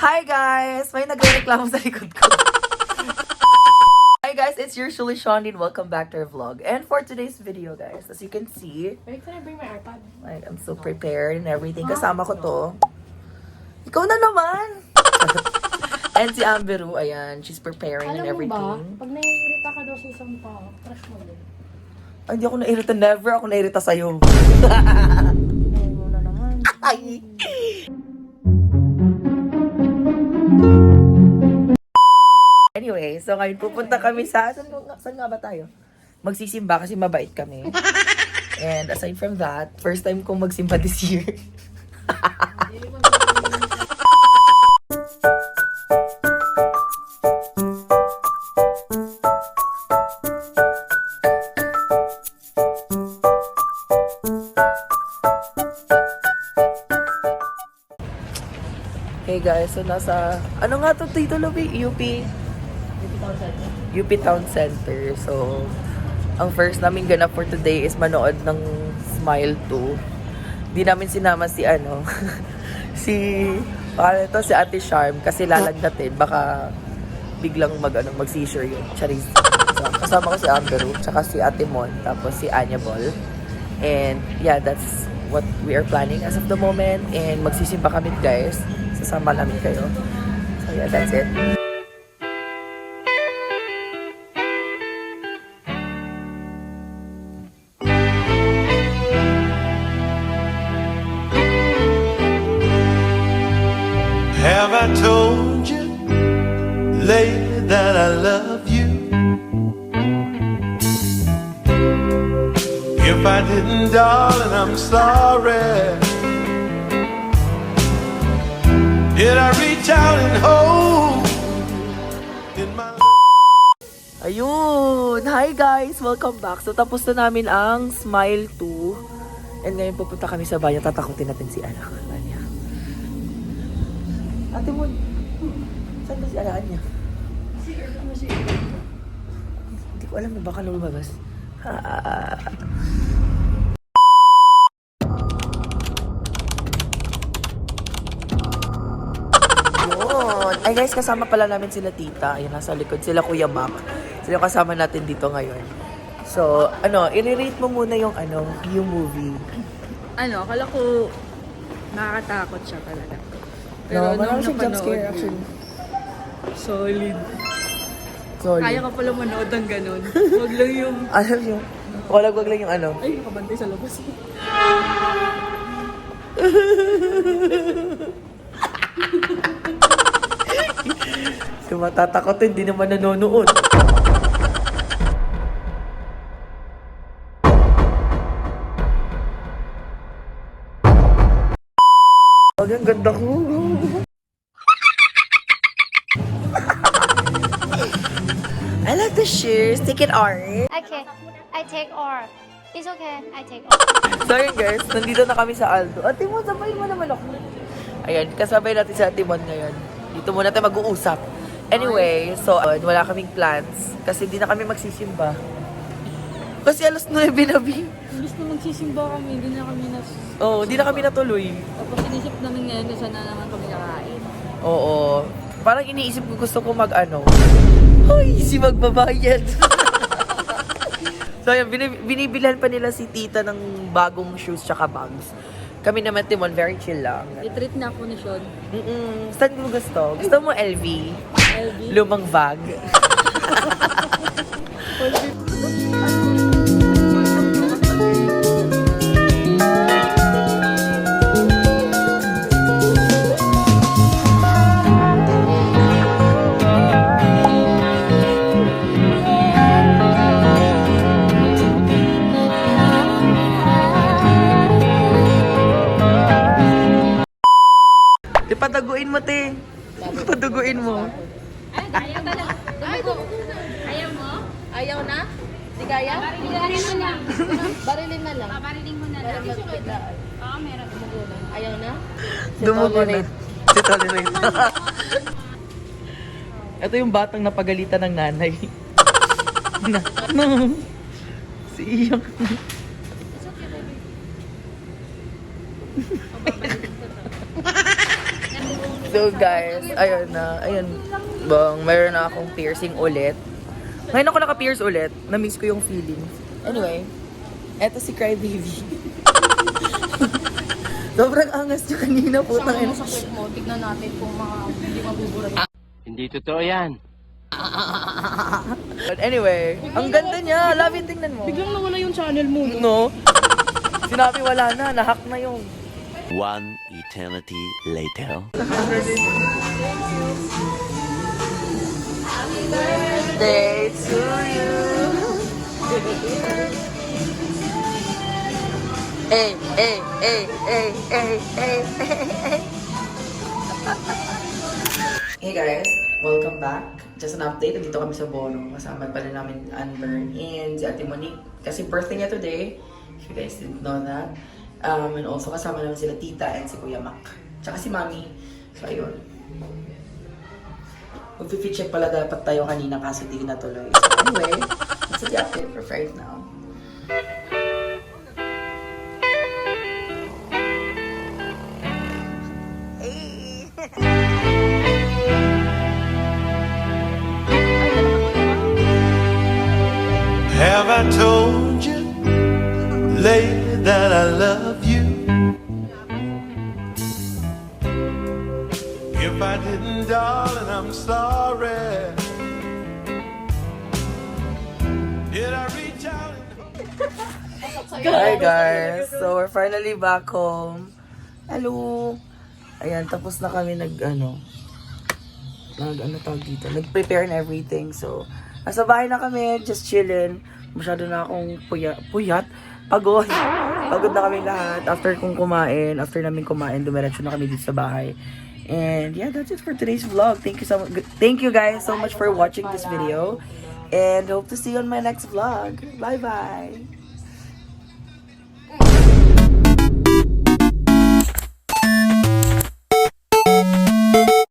Hi guys! May nagre-reklamo sa likod ko. Hi guys, it's usually Shondine. Welcome back to our vlog. And for today's video guys, as you can see, Wait, can I bring my iPad? like, I'm so prepared and everything. Kasama ko to. Ikaw na naman! And si Amberu, ayan, she's preparing and Alam mo ba, everything. pag naiirita ka daw sa isang tao, crush mo din. Ay, hindi ako nairita. Never ako nairita sa'yo. Pinayin mo na naman. Ay! Anyway, so ngayon pupunta kami sa... Saan nga ba tayo? Magsisimba kasi mabait kami. And aside from that, first time kong magsimba this year. Hey guys, so nasa... Ano nga to, Tito Luby? UP Town Center. So, ang first namin ganap for today is manood ng Smile 2. Di namin sinama si si si Ate Charm kasi lalagnatin. Baka biglang mag-seizure yun. Charis. So, kasama ko si Amberu, tsaka si Ate Mon, tapos si Anya Ball. And yeah, that's what we are planning as of the moment. And magsisimba kami guys. Sasama namin kayo. So yeah, that's it. Have I told you lately that I love you? If I didn't, darling, I'm sorry. Did I reach out and hold in my... Ayun! Hi guys! Welcome back. So tapos na namin ang Smile 2. And ngayon pupunta kami sa banyo. Tatakutin natin si anak. Anya. Ate Mon, saan ba si Anya? Hindi ko alam na baka lumabas. Yun. Ay guys, kasama pala namin sila tita. Ayun, nasa likod. Sila Kuya Mac. Sila yung kasama natin dito ngayon. So, i-rate mo muna yung movie. Akala ko nakakatakot siya talaga. No, marami nung siyang jump napanood scare ko, actually. Solid. Sorry. Kaya ka pala manood ng ganun. Huwag lang yung... Alam nyo, wag lang yung Ay, nakabantay sa labas. So, matatakotin, hindi naman nanonood. Wag ang ganda ko. I like the shoes. Take it art. Okay, I take R. It's okay, I take R. So yun guys, nandito na kami sa Aldo. Ate Mon, sabayin mo naman ako. Ayan, kasabay natin sa Ate Mon ngayon. Dito muna tayo mag-uusap. Anyway, so wala kaming plans kasi di na kami magsisimba. Kasi alas 9 na bi. Imbis na magsisimba kami, hindi na kami Di na kami natuloy. Tapos inisip namin ngayon kung saan na naman kami kakain. Oo. Parang iniisip ko gusto ko Hoy, si magbabayad. So yun, binibilhan pa nila si tita ng bagong shoes tsaka bags. Kami naman, Timon, very chill lang. I-treat na ako ni Sean. Saan mo gusto? Gusto mo LV? LV? Lumang bag? Pataguin mo, te. Pataguin mo. Ayaw mo? Ayaw na? Di kaya? Barilin mo lang. Barilin na lang. Barilin mo na lang. Oo, meron. Ayaw na? Dumugo na. Si Tolerate. Ito yung batang napagalitan ng nanay. Si Iyang. So guys, ayun na. Ayun. Bang, mayroon na akong piercing ulit. Ngayon ako naka-pierce ulit. Na-miss ko yung feelings. Anyway, eto si Crybaby. Sobrang angas niya kanina po. Sama mo sa kwet mo, tignan natin kung hindi mabubura. Hindi totoo yan. But anyway, ang ganda niya. Love it, tingnan mo. Biglang nawala yung channel mo. No? Sinabi wala na. Nahack na yung. One eternity later. Day to you. Hey, hey, hey, hey, hey, hey, hey. Hey guys, welcome back. Just an update, dito kami sa Bono. Kasama pala namin Amber and si Ate Monique. Kasi birthday niya today, if you guys didn't know that. And also kasama namin sila Tita and si Kuya Mac. Tsaka si Mami. So ayun. Mag-fit check pala dapat tayo kanina kaso di natuloy. So anyway, that's the update for right now. Have I told you lately that I love you? If I didn't, darling, I'm sorry. Did I reach out? Hi guys! So we're finally back home. Hello! Ayan, tapos na kami nag-prepare and everything. So, nasa bahay na kami, just chillin'. Masyado na akong puyat. Pagod. Pagod na kami lahat. After namin kumain, dumiretso na kami dito sa bahay. And yeah, that's it for today's vlog. Thank you guys so much for watching this video. And hope to see you on my next vlog. Bye-bye!